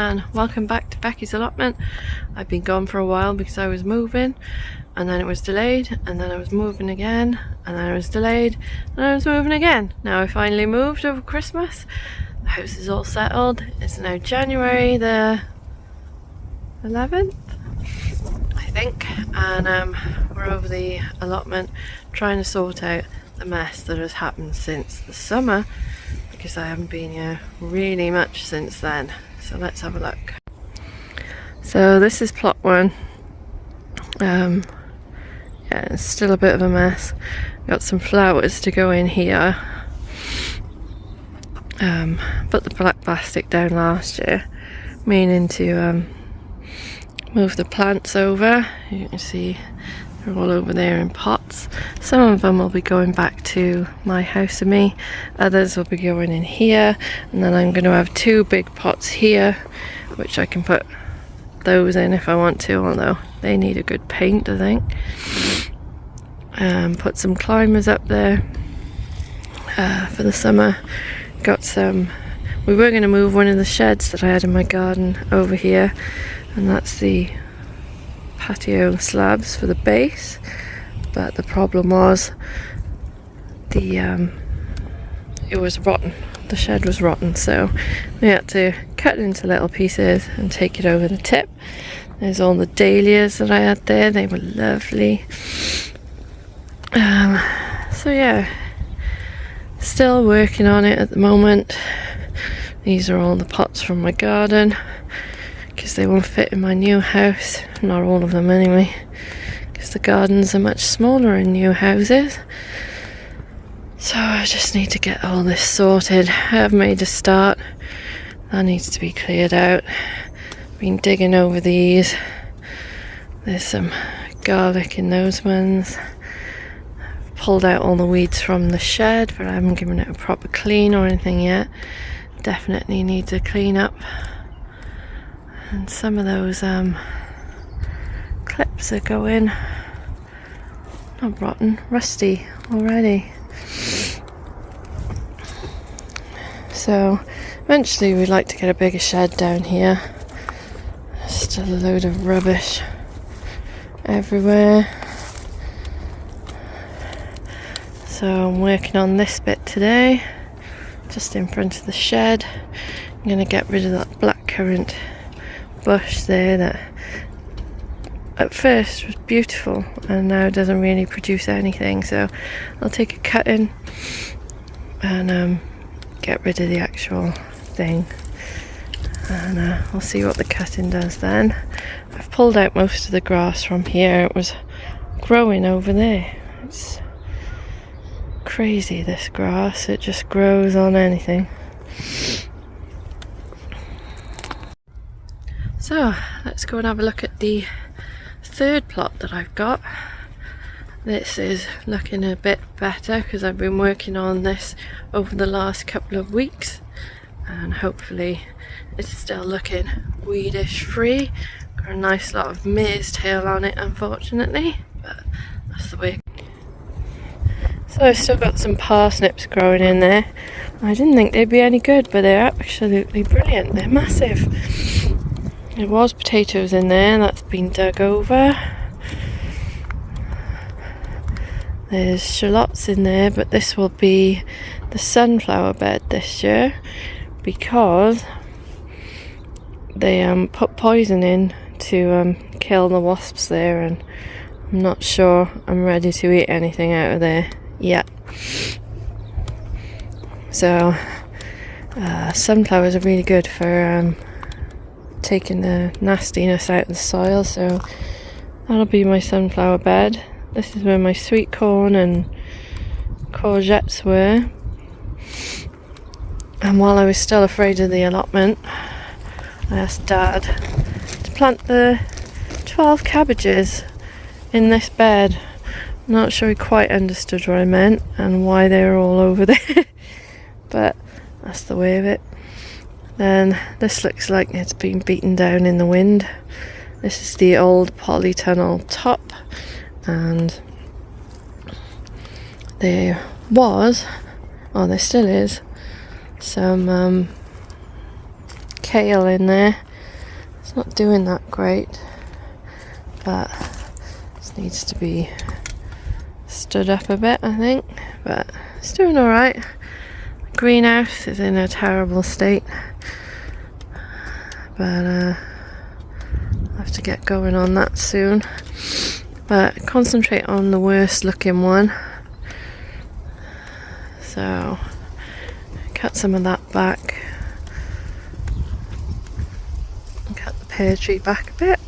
and welcome back to Becky's Allotment. I've been gone for a while because I was moving and then it was delayed and then I was moving again and then I was delayed and I was moving again. Now I finally moved over Christmas. The house is all settled. It's now January the 11th, I think, and we're over the allotment trying to sort out the mess that has happened since the summer, because I haven't been here really much since then. So let's have a look. So this is plot one. Yeah, it's still a bit of a mess. Got some flowers to go in here. Put the black plastic down last year, meaning to move the plants over. You can see they're all over there in pots. Some of them will be going back to my house and me, others will be going in here, and then I'm going to have two big pots here which I can put those in if I want to, although they need a good paint, I think. Put some climbers up there for the summer. Got some, we were going to move one of the sheds that I had in my garden over here, and that's the patio slabs for the base, but the problem was it was rotten. The shed was rotten, so we had to cut it into little pieces and take it over the tip. There's all the dahlias that I had there, they were lovely. So yeah, still working on it at the moment. These are all the pots from my garden because they won't fit in my new house, not all of them anyway, because the gardens are much smaller in new houses. So I just need to get all this sorted. I've made a start, that needs to be cleared out. Been digging over these. There's some garlic in those ones. I've pulled out all the weeds from the shed, but I haven't given it a proper clean or anything yet. Definitely needs a clean up. And some of those clips are going, not rotten, rusty already. So eventually we'd like to get a bigger shed down here. Still a load of rubbish everywhere. So I'm working on this bit today, just in front of the shed. I'm going to get rid of that blackcurrant bush there that at first was beautiful and now doesn't really produce anything, so I'll take a cutting and get rid of the actual thing, and we'll see what the cutting does then. I've pulled out most of the grass from here. It was growing over there. It's crazy, this grass, it just grows on anything. So let's go and have a look at the third plot that I've got. This is looking a bit better because I've been working on this over the last couple of weeks, and hopefully it's still looking weedish free. Got a nice lot of mare's tail on it, unfortunately, but that's the way. So I've still got some parsnips growing in there. I didn't think they'd be any good, but they're absolutely brilliant. They're massive. There was potatoes in there, that's been dug over. There's shallots in there, but this will be the sunflower bed this year because they put poison in to kill the wasps there, and I'm not sure I'm ready to eat anything out of there yet. So sunflowers are really good for taking the nastiness out of the soil, so that'll be my sunflower bed. This is where my sweet corn and courgettes were. And while I was still afraid of the allotment, I asked Dad to plant the 12 cabbages in this bed. I'm not sure he quite understood what I meant and why they were all over there, but that's the way of it. Then this looks like it's been beaten down in the wind. This is the old polytunnel top, and there was, oh there still is, some kale in there, It's not doing that great, but it needs to be stood up a bit, I think, but it's doing alright. The greenhouse is in a terrible state, but I have to get going on that soon. But concentrate on the worst looking one. So cut some of that back. And cut the pear tree back a bit.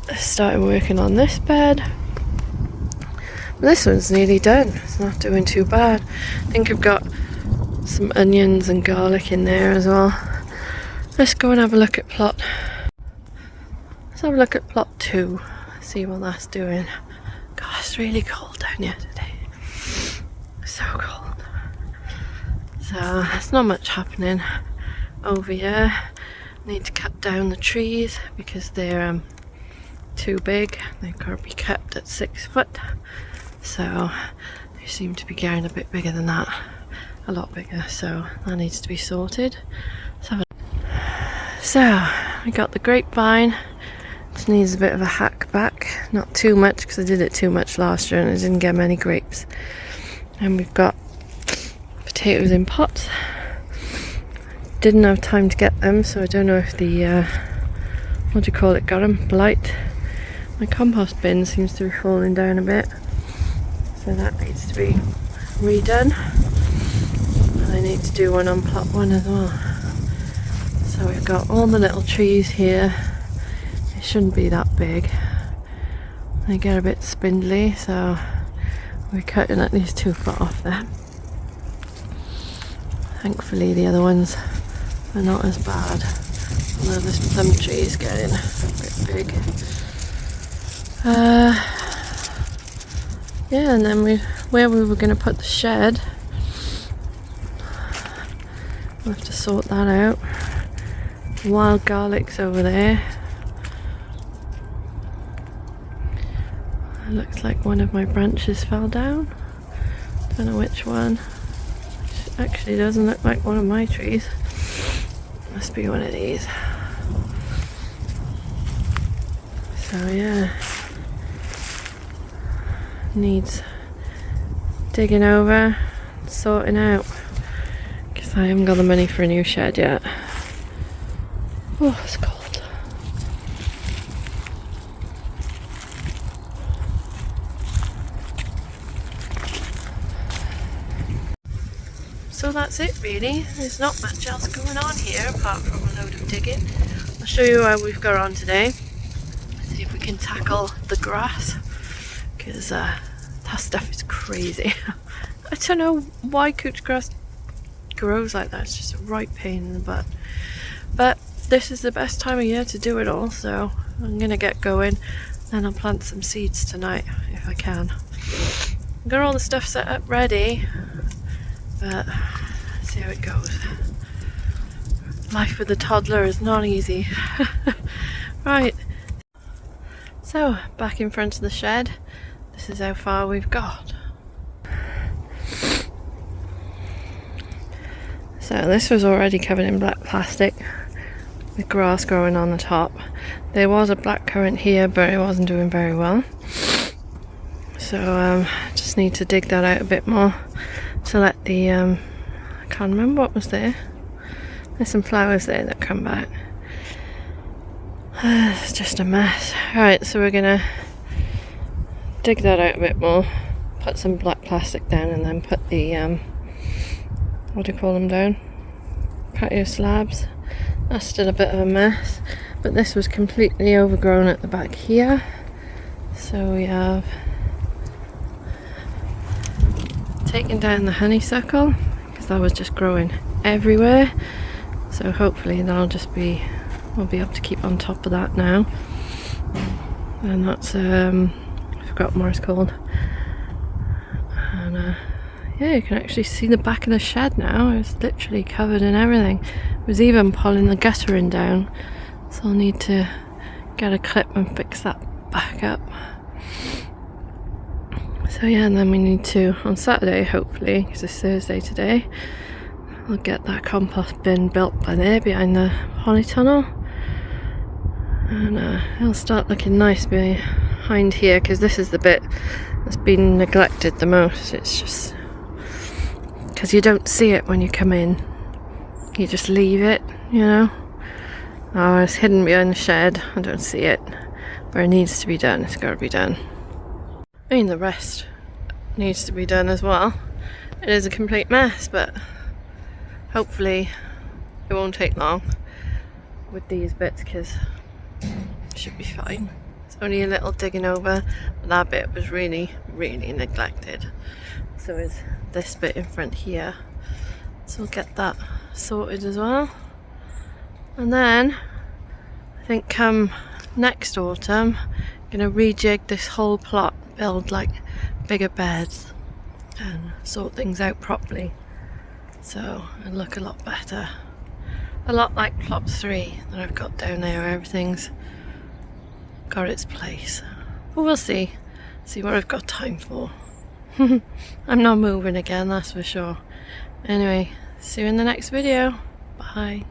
I started working on this bed. This one's nearly done. It's not doing too bad. I think I've got some onions and garlic in there as well. Let's go and have a look at plot. Let's have a look at plot 2. See what that's doing. God, it's really cold down here today. So cold. So there's not much happening over here. Need to cut down the trees because they're too big. They've got to be kept at 6 foot. So they seem to be getting a bit bigger than that. A lot bigger. So that needs to be sorted. So we got the grapevine. It needs a bit of a hack back. Not too much because I did it too much last year and I didn't get many grapes. And we've got potatoes in pots. Didn't have time to get them, so I don't know if the what do you call it, got them, blight. My compost bin seems to be falling down a bit, so that needs to be redone. And I need to do one on plot 1 as well. So we've got all the little trees here. It shouldn't be that big. They get a bit spindly, so we're cutting at least 2 foot off them. Thankfully the other ones are not as bad. Although this plum tree is getting a bit big. Yeah, and then where we were going to put the shed, we'll have to sort that out. Wild garlic's over there. It looks like one of my branches fell down. Don't know which one. It actually doesn't look like one of my trees. Must be one of these. So yeah, needs digging over, sorting out, because I haven't got the money for a new shed yet. Oh, it's cold. So that's it really. There's not much else going on here apart from a load of digging. I'll show you how we've got on today. See if we can tackle the grass, because that stuff is crazy. I don't know why couch grass grows like that. It's just a right pain in the butt. But this is the best time of year to do it all, so I'm gonna get going. Then I'll plant some seeds tonight if I can. I've got all the stuff set up ready, but let's see how it goes. Life with a toddler is not easy. Right, so back in front of the shed. This is how far we've got. So this was already covered in black plastic with grass growing on the top. There was a blackcurrant here, but it wasn't doing very well. So just need to dig that out a bit more to let the I can't remember what was there. There's some flowers there that come back. It's just a mess. Alright, so we're gonna dig that out a bit more, put some black plastic down, and then put the what do you call them down? Patio slabs. That's still a bit of a mess, but this was completely overgrown at the back here. So we have taken down the honeysuckle because that was just growing everywhere. So hopefully that'll just be, we'll be able to keep on top of that now. And that's I forgot what it's called. And yeah, you can actually see the back of the shed now. It's literally covered in everything. It was even pulling the guttering down, so I'll need to get a clip and fix that back up. So yeah, and then we need to, on Saturday hopefully, because it's Thursday today, I'll get that compost bin built by there behind the polytunnel, and it'll start looking nice behind here, because this is the bit that's been neglected the most. It's just because you don't see it when you come in, you just leave it, you know. Oh, it's hidden behind the shed, I don't see it. Where it needs to be done, it's got to be done. I mean, the rest needs to be done as well. It is a complete mess, but hopefully it won't take long with these bits, because it should be fine. It's only a little digging over, but that bit was really, really neglected. So is this bit in front here. So we'll get that sorted as well. And then I think come next autumn, I'm going to rejig this whole plot, build like bigger beds and sort things out properly, so it'll look a lot better. A lot like plot 3 that I've got down there, where everything's got its place. But we'll see what I've got time for. I'm not moving again, that's for sure. Anyway, see you in the next video. Bye.